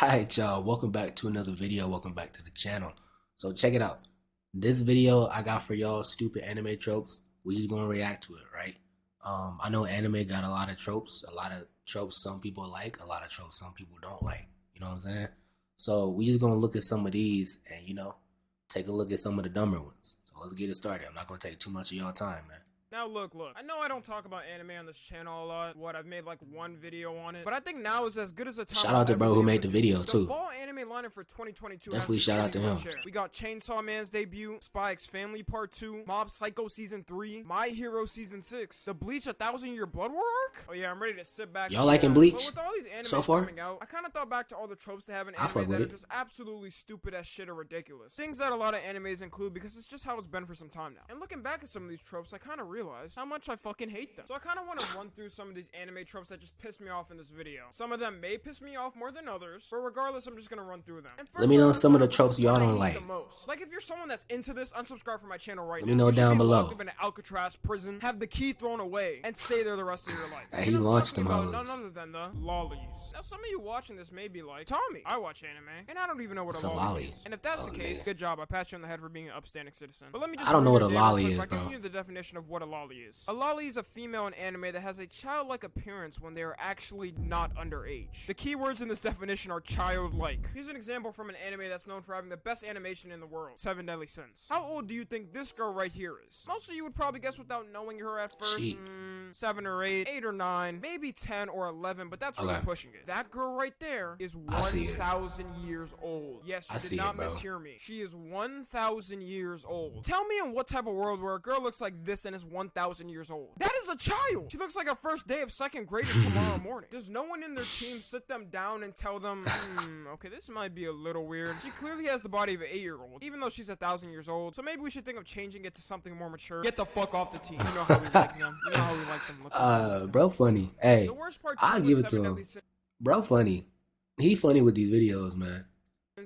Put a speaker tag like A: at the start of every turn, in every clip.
A: Alright y'all, welcome back to another video, welcome back to the channel. So check it out. This video I got for y'all stupid anime tropes. We just gonna react to it, right? I know anime got a lot of tropes some people like, a lot of tropes some people don't like. You know what I'm saying? So we just gonna look at some of these and take a look at some of the dumber ones. So let's get it started. I'm not gonna take too much of y'all time, man.
B: Now look, I know I don't talk about anime on this channel a lot. I've made like one video on it, but I think now is as good as a time.
A: Shout out to bro who made the video
B: The
A: too.
B: fall anime lineup for 2022
A: Definitely shout out to him.
B: We got Chainsaw Man's debut, Spy X Family Part 2, Mob Psycho Season 3, My Hero Season 6, the Bleach 1,000 Year Blood War arc. Oh yeah, I'm ready to sit back.
A: Y'all liking Bleach?
B: So with all these animes
A: so far?
B: coming out, I kind of thought back to all the tropes they have in anime that are just absolutely stupid as shit or ridiculous. Things that a lot of animes include because it's just how it's been for some time now. And looking back at some of these tropes, I kind of realized how much I fucking hate them. So I kind of want to run through some of these anime tropes that just piss me off in this video. Some of them may piss me off more than others, but regardless, I'm just gonna run through them.
A: Let me know some of the tropes y'all don't like.
B: Like if you're someone that's into this, unsubscribe from my channel right now.
A: Let me know down below.
B: Locked up in an Alcatraz prison, have the key thrown away, and stay there the rest of your life.
A: Hey, he launched them
B: hoes. None other than the lollies. Now some of you watching this may be like, Tommy, I watch anime, and I don't even know what a lolly is. And if that's the case, good job. I pat you on the head for being an upstanding citizen. But let me just
A: I don't know what a lolly is,
B: by giving you the definition of what a lolly is. A lolly is a female in anime that has a childlike appearance when they are actually not underage. The keywords in this definition are childlike. Here's an example from an anime that's known for having the best animation in the world, Seven Deadly Sins. How old do you think this girl right here is? Most of you would probably guess without knowing her at first. 7 or 8, 8 or 9, maybe 10 or 11, but that's really pushing it. That girl right there is 1,000 years old. Yes, you did not mishear me. She is 1,000 years old. Tell me in what type of world where a girl looks like this and is 1,000 years old. That is a child. She looks like her first day of second grade is tomorrow morning. Does no one in their team sit them down and tell them, okay, this might be a little weird. She clearly has the body of an 8-year-old, even though she's 1,000 years old. So maybe we should think of changing it to something more mature. Get the fuck off the team. You know how we like them. You know how we like them.
A: Bro funny. Hey,
B: the worst part
A: I'll give it to him. Bro funny. He funny with these videos, man.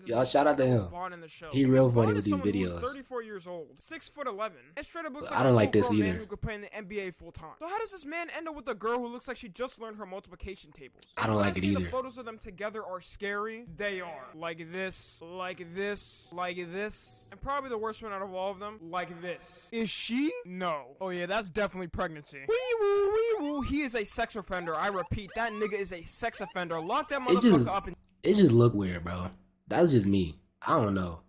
A: Y'all shout out to him. He real funny with these videos.
B: 34 years old, 6'11", and straight up looks like
A: I don't like this either.
B: Man who could play in the NBA full time. So how does this man end up with a girl who looks like she just learned her multiplication tables?
A: I don't like it either.
B: The photos of them together are scary. They are like this, like this, like this, and probably the worst one out of all of them, like this. Is she? No. Oh yeah, that's definitely pregnancy. Wee woo, wee woo. He is a sex offender. I repeat, that nigga is a sex offender. Lock that motherfucker up.
A: It just look weird, bro. That's just me. I don't know.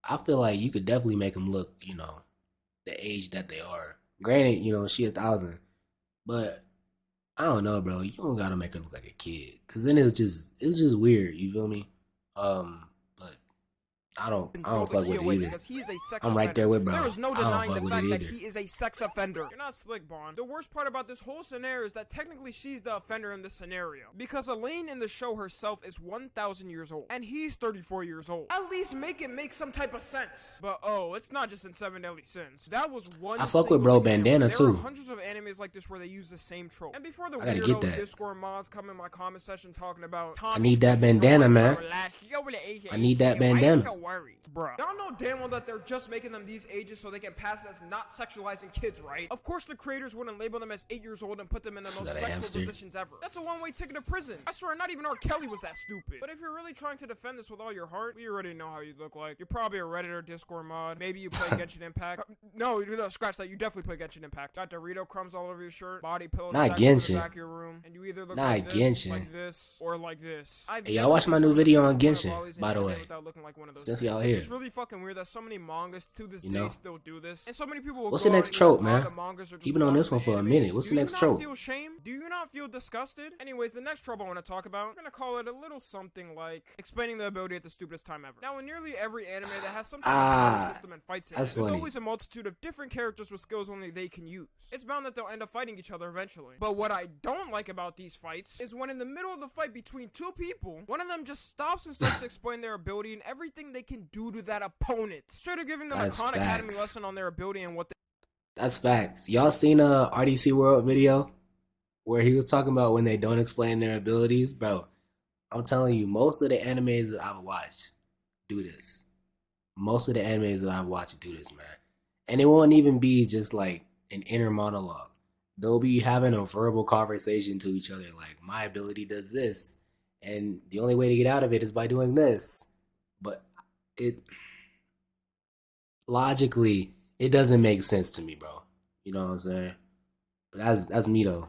A: I feel like you could definitely make them look, the age that they are. Granted, she 1,000. But I don't know, bro. You don't gotta make her look like a kid. Cause then it's just weird, you feel me? But I don't fuck with it either. I'm right there with bro.
B: There is no denying the fact that he is a sex offender. You're not slick, Bond. The worst part about this whole scenario is that technically she's the offender in this scenario. Because Elaine in the show herself is 1,000 years old. And he's 34 years old. At least make it make some type of sense. But oh, it's not just in Seven Deadly Sins. That was one.
A: I fuck with bro Bandana too.
B: There are hundreds of animes like this where they use the same trope. And before the weirdo Discord mods come in my comment section talking about
A: I need that bandana, man. I need that bandana.
B: Bruh. Y'all know damn well that they're just making them these ages so they can pass it as not sexualizing kids, right? Of course the creators wouldn't label them as 8 years old and put them in the most sexual positions ever. That's a one-way ticket to prison. I swear not even R. Kelly was that stupid. But if you're really trying to defend this with all your heart, we already know how you look like. You're probably a Reddit or Discord mod. Maybe you play Genshin Impact. No, scratch that. You definitely play Genshin Impact. Got Dorito crumbs all over your shirt, body pillows
A: not
B: in the back of your room, and you either look like this, or like this.
A: Hey, y'all watch my new video on Genshin, by the way. Since y'all here.
B: It's really fucking weird that so many mangas to this day still do this, and so many people will
A: What's the next trope, man? Keep it on this one for a minute. What's the next trope?
B: Do you not feel shame? Do you not feel disgusted? Anyways, the next trope I want to talk about, I'm gonna call it a little something like explaining the ability at the stupidest time ever. Now, in nearly every anime that has some kind of system and fights in it, there's always a multitude of different characters with skills only they can use. It's bound that they'll end up fighting each other eventually. But what I don't like about these fights is when in the middle of the fight between two people, one of them just stops and starts to explain their ability and everything they can do to that opponent. Straight up giving them a Khan Academy lesson on their ability and what they...
A: That's facts. Y'all seen a RDC World video where he was talking about when they don't explain their abilities? Bro, I'm telling you, most of the animes that I've watched do this. Most of the animes that I've watched do this, man. And it won't even be just like an inner monologue. they'll be having a verbal conversation to each other, like my ability does this, and the only way to get out of it is by doing this. But it logically, it doesn't make sense to me, bro. You know what I'm saying? But that's me though.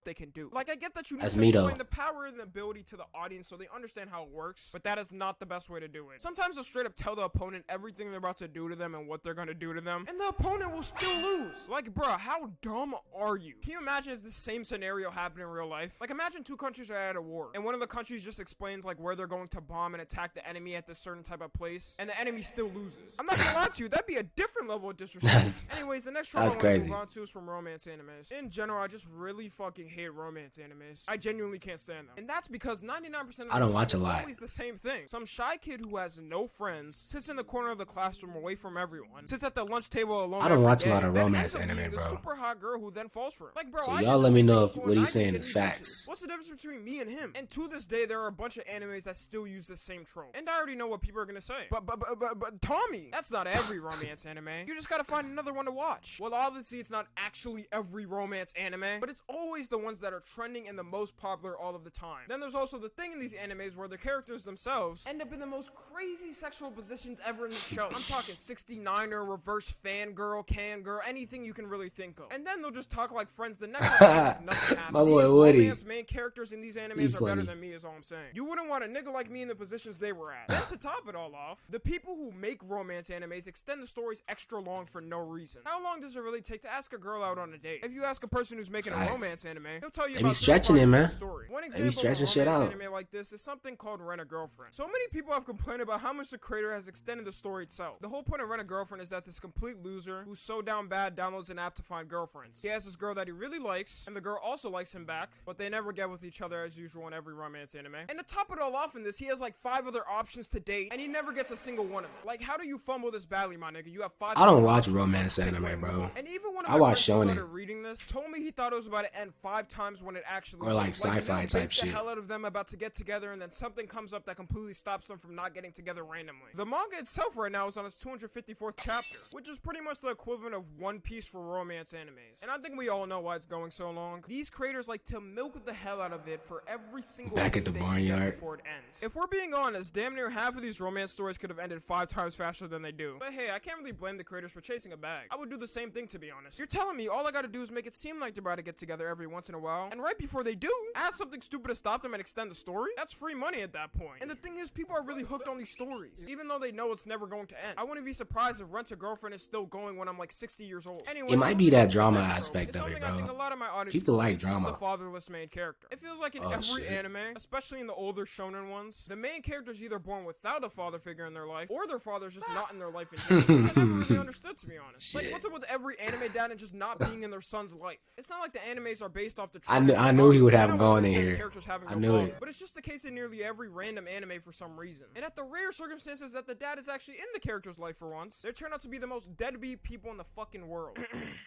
B: they can do. Like, I get that you need
A: That's
B: to
A: me though.
B: explain the power and the ability to the audience so they understand how it works, but that is not the best way to do it. Sometimes they'll straight up tell the opponent everything they're about to do to them and what they're gonna do to them, and the opponent will still lose. Like, bruh, how dumb are you? Can you imagine if the same scenario happened in real life? Like, imagine two countries are at a war, and one of the countries just explains, like, where they're going to bomb and attack the enemy at this certain type of place, and the enemy still loses. I'm not gonna lie to you, that'd be a different level of disrespect. Anyways, the next trope I want to move on to is from romance animes. In general, I just really fucking hate romance animes. I genuinely can't stand them. And that's because 99% of the
A: I don't
B: time
A: watch a
B: it's
A: lot.
B: always the same thing. Some shy kid who has no friends sits in the corner of the classroom away from everyone, sits at the lunch table alone.
A: I don't watch a lot
B: day,
A: of
B: then
A: romance
B: ends up
A: anime,
B: meeting
A: bro.
B: a super hot girl who then falls for him. Like, bro,
A: So
B: I
A: y'all
B: did
A: let
B: the
A: me
B: same
A: know
B: thing
A: if
B: before
A: what
B: and
A: he's
B: I didn't
A: saying
B: get
A: is
B: any
A: facts.
B: bitches. What's the difference between me and him? And to this day, there are a bunch of animes that still use the same trope. And I already know what people are gonna say. But Tommy, that's not every romance anime. You just gotta find another one to watch. Well, obviously, it's not actually every romance anime, but it's always the ones that are trending and the most popular all of the time. Then there's also the thing in these animes where the characters themselves end up in the most crazy sexual positions ever in the show. I'm talking 69er, reverse fangirl, can girl, anything you can really think of. And then they'll just talk like friends the next episode like nothing happened.
A: My boy
B: These
A: Woody.
B: romance main characters in these animes are better than me is all I'm saying. You wouldn't want a nigga like me in the positions they were at. Then to top it all off, the people who make romance animes extend the stories extra long for no reason. How long does it really take to ask a girl out on a date? If you ask a person who's making a romance anime, he'll tell you
A: They be
B: about
A: stretching it, man.
B: story. One
A: They be
B: example of a
A: stretching shit
B: romance
A: out.
B: anime like this is something called Rent a Girlfriend. So many people have complained about how much the creator has extended the story itself. The whole point of Rent a Girlfriend is that this complete loser who's so down bad downloads an app to find girlfriends. He has this girl that he really likes, and the girl also likes him back, but they never get with each other as usual in every romance anime. And to top it all off in this, he has like 5 other options to date, and he never gets a single one of them. Like, how do you fumble this badly, my nigga? You have 5.
A: I don't watch romance anime, bro.
B: And even when
A: I watch
B: friends who
A: shonen.
B: started reading this told me he thought it was about to end 5 times when it actually
A: Or like
B: was.
A: sci-fi
B: they'll
A: type
B: bait
A: shit.
B: the hell out of them about to get together, and then something comes up that completely stops them from not getting together randomly. The manga itself right now is on its 254th chapter, which is pretty much the equivalent of One Piece for romance animes. And I think we all know why it's going so long. These creators like to milk the hell out of it for every single
A: Back at
B: thing
A: the
B: they can get
A: barnyard.
B: before it ends. If we're being honest, damn near half of these romance stories could have ended 5 times faster than they do. But hey, I can't really blame the creators for chasing a bag. I would do the same thing, to be honest. You're telling me all I gotta do is make it seem like they're about to get together every once in a while, and right before they do, add something stupid to stop them and extend the story? That's free money at that point. And the thing is, people are really hooked on these stories, even though they know it's never going to end. I wouldn't be surprised if Rent a Girlfriend is still going when I'm like 60 years old. Anyway,
A: It might be that drama aspect of it,
B: I think a
A: bro.
B: lot of my audience
A: People like
B: is
A: drama.
B: the fatherless main character. It feels like in
A: Oh,
B: every
A: shit.
B: anime, especially in the older shonen ones, the main character is either born without a father figure in their life, or their father's just not in their life in general. Which I never really understood, to be honest. Like,
A: Shit.
B: what's up with every anime dad and just not being in their son's life? It's not like the animes are based off the
A: I knew he would have
B: him
A: gone in here. I knew it.
B: But it's just the case in nearly every random anime for some reason. And at the rare circumstances that the dad is actually in the character's life for once, they turn out to be the most deadbeat people in the fucking world.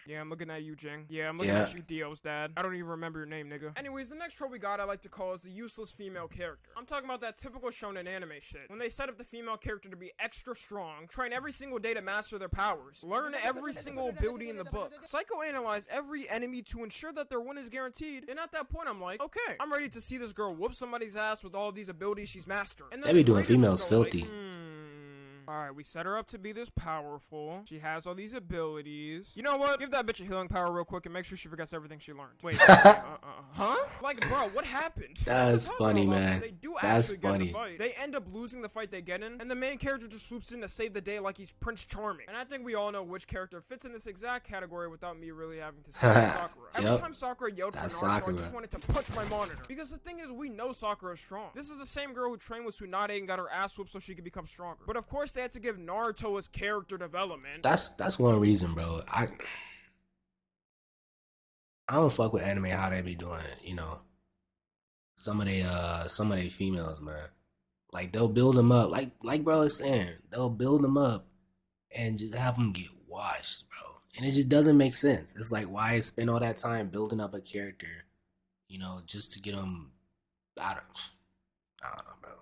B: Yeah, I'm looking at you, Jing. Yeah, I'm looking at you, Dio's dad. I don't even remember your name, nigga. Anyways, the next trope we got I like to call is the useless female character. I'm talking about that typical shonen anime shit. When they set up the female character to be extra strong, train every single day to master their powers, learn every single ability in the book, psychoanalyze every enemy to ensure that their win is guaranteed, and at that point I'm like, okay, I'm ready to see this girl whoop somebody's ass with all these abilities she's mastered. And then
A: They be
B: the
A: doing
B: creators
A: females
B: just go like,
A: filthy.
B: Alright, we set her up to be this powerful. She has all these abilities. You know what? Give that bitch a healing power real quick and make sure she forgets everything she learned. Wait, huh? Like, bro, what happened?
A: That's funny, man.
B: They do
A: That's
B: actually get in
A: funny.
B: the fight. They end up losing the fight they get in, and the main character just swoops in to save the day like he's Prince Charming. And I think we all know which character fits in this exact category without me really having to say Sakura. Every
A: Yep.
B: time Sakura yelled for
A: That's
B: Naruto, I
A: Sakura.
B: just wanted to punch my monitor. Because the thing is, we know Sakura is strong. This is the same girl who trained with Tsunade and got her ass whooped so she could become stronger. But of course, they had to give Naruto his character development.
A: That's one reason, bro. I don't fuck with anime how they be doing, you know. Some of they females, man. Like they'll build them up, like bro is saying, they'll build them up and just have them get washed, bro. And it just doesn't make sense. It's like, why spend all that time building up a character, you know, just to get them out of, I don't know, bro.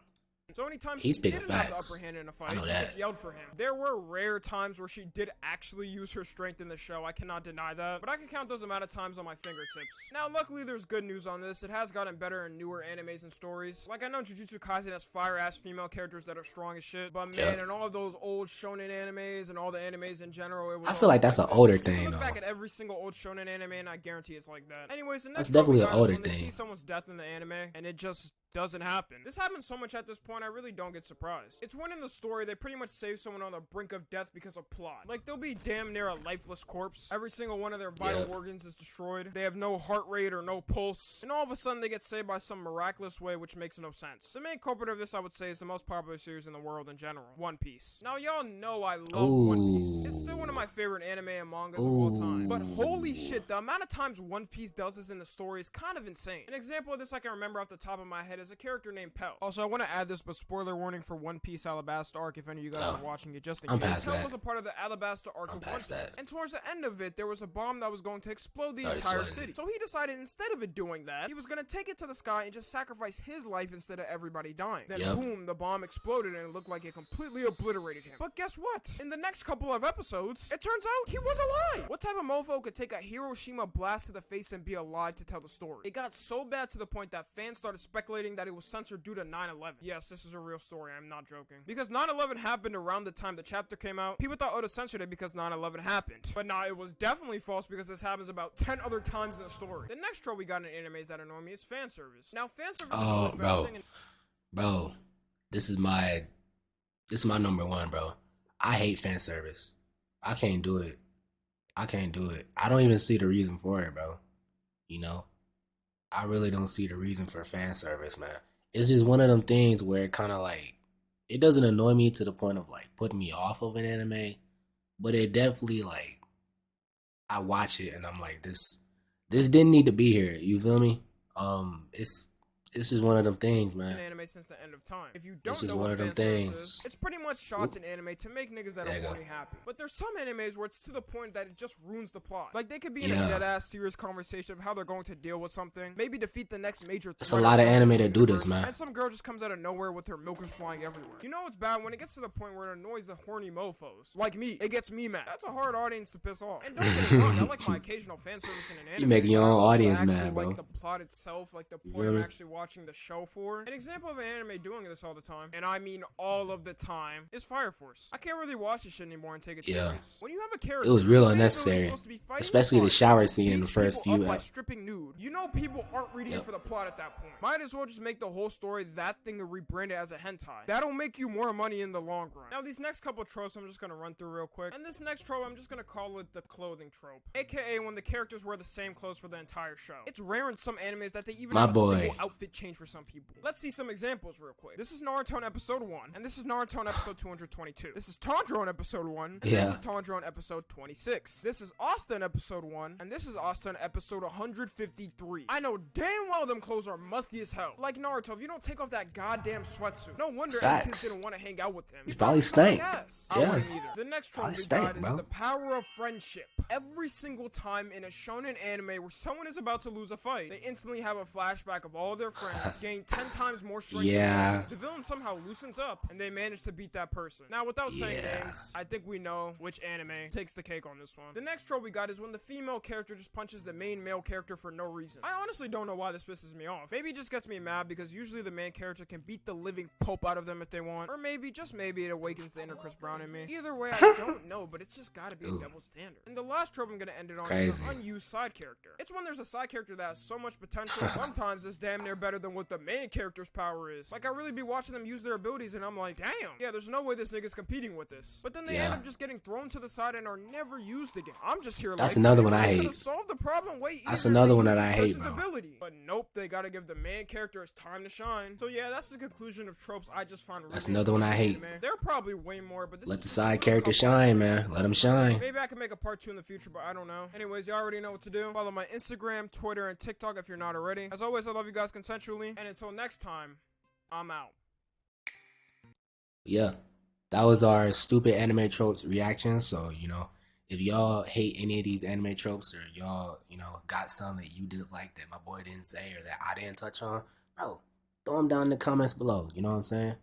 B: So anytime
A: He's
B: she
A: picking
B: didn't have the
A: facts.
B: upper hand in a
A: I
B: fight,
A: know
B: she
A: that.
B: just yelled for him. There were rare times where she did actually use her strength in the show, I cannot deny that, but I can count those amount of times on my fingertips. Now luckily there's good news on this, it has gotten better in newer animes and stories. Like I know Jujutsu Kaisen has fire-ass female characters that are strong as shit, but man, in all of those old shonen animes and all the animes in general, it was
A: I feel like that's
B: like
A: an older
B: this. You
A: thing
B: look
A: though.
B: back at every single old shonen anime and I guarantee it's like that. Anyways, the
A: That's
B: next trope we
A: definitely an
B: got is
A: older
B: when they see
A: thing.
B: someone's death in the anime and it just doesn't happen. This happens so much at this point, I really don't get surprised. It's when in the story, they pretty much save someone on the brink of death because of plot. Like, they'll be damn near a lifeless corpse. Every single one of their vital organs is destroyed. They have no heart rate or no pulse. And all of a sudden, they get saved by some miraculous way, which makes no sense. The main culprit of this, I would say, is the most popular series in the world in general. One Piece. Now, y'all know I love One Piece. It's still one of my favorite anime and mangas of all time. But holy shit, the amount of times One Piece does this in the story is kind of insane. An example of this I can remember off the top of my head is a character named Pell. Also, I want to add this, but spoiler warning for One Piece Alabasta arc if any of you guys are watching it, just in case. Pell was a part of the Alabasta arc of One Piece. And towards the end of it, there was a bomb that was going to explode the entire city. So he decided instead of it doing that, he was going to take it to the sky and just sacrifice his life instead of everybody dying. Then boom, the bomb exploded and it looked like it completely obliterated him. But guess what? In the next couple of episodes, it turns out he was alive. What type of mofo could take a Hiroshima blast to the face and be alive to tell the story? It got so bad to the point that fans started speculating that it was censored due to 9/11. Yes, this is a real story, I'm not joking. Because 9/11 happened around the time the chapter came out, people thought Oda censored it because 9/11 happened. But nah, it was definitely false because this happens about 10 other times in the story. The next trope we got in animes that annoy me is fan service. Now, fan service is
A: bro, this is my number one, bro. I hate fan service. I can't do it. I don't even see the reason for it, bro. You know? I really don't see the reason for fan service, man. It's just one of them things where it kind of like, it doesn't annoy me to the point of like putting me off of an anime, but it definitely like, I watch it and I'm like, this didn't need to be here. You feel me? It's just one of them things, man.
B: Anime since the end of time. If you don't
A: This is
B: know
A: one
B: what
A: of them
B: fan service
A: things.
B: is, it's pretty much shots in anime to make niggas that are horny happy. But there's some animes where it's to the point that it just ruins the plot. Like they could be in a dead ass serious conversation of how they're going to deal with something, maybe defeat the next major threat.
A: It's a lot of anime that do this, man.
B: And some girl just comes out of nowhere with her milkers flying everywhere. You know what's bad when it gets to the point where it annoys the horny mofos. Like me, it gets me mad. That's a hard audience to piss off. And don't get me wrong, I like my occasional fan service in an anime.
A: You making your own audience mad, bro.
B: Like the plot itself, like the point I'm actually watching the show for. An example of an anime doing this all the time, and I mean all of the time, is Fire Force. I can't really watch this shit anymore and take it serious. When you have a character,
A: it was real unnecessary, especially the shower scene in the first few
B: by stripping nude. You know people aren't reading it for the plot at that point. Might as well just make the whole story that thing and rebrand it as a hentai. That'll make you more money in the long run. Now these next couple tropes I'm just gonna run through real quick, and this next trope I'm just gonna call it the clothing trope, aka when the characters wear the same clothes for the entire show. It's rare in some animes that they even have a single outfit change for some people. Let's see some examples real quick. This is Naruto in episode 1, and this is Naruto in episode 222. This is Tanjiro in episode 1, and this is Tanjiro in episode 26. This is Asta in episode 1, and this is Asta in episode 153. I know damn well them clothes are musty as hell. Like Naruto, if you don't take off that goddamn sweatsuit, no wonder kids didn't want to hang out with him.
A: He's probably stank.
B: I wouldn't either. The next trope we got is the power of friendship. Every single time in a shonen anime where someone is about to lose a fight, they instantly have a flashback of all their friends, gain 10 times more strength. The villain somehow loosens up and they manage to beat that person. Now, without saying names, I think we know which anime takes the cake on this one. The next trope we got is when the female character just punches the main male character for no reason. I honestly don't know why this pisses me off. Maybe it just gets me mad because usually the main character can beat the living pope out of them if they want, or maybe, just maybe, it awakens the inner Chris Brown in me. Either way, I don't know, but it's just gotta be a double standard. And the last trope I'm gonna end it on is an unused side character. It's when there's a side character that has so much potential, sometimes it's damn near better than what the main character's power is. Like, I really be watching them use their abilities and I'm like, damn, yeah, there's no way this nigga's competing with this. But then they end up just getting thrown to the side and are never used again. I'm just here
A: That's another one I hate.
B: Solve the problem way
A: That's another one that I hate, bro.
B: Ability. But nope, they gotta give the main character his time to shine. So yeah, that's the conclusion of tropes I just found really
A: That's another one I hate.
B: There are probably way more, but this
A: let the side character shine, man. Let him shine.
B: Maybe I can make a part 2 in the future, but I don't know. Anyways, you already know what to do. Follow my Instagram, Twitter, and TikTok if you're not already. As always, I love you guys consensually, and until next time, I'm out.
A: Yeah, that was our stupid anime tropes reaction. So, you know, if y'all hate any of these anime tropes or y'all, you know, got some that you dislike that my boy didn't say or that I didn't touch on, bro, throw them down in the comments below. You know what I'm saying?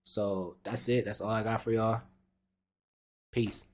A: So that's it. That's all I got for y'all. Peace.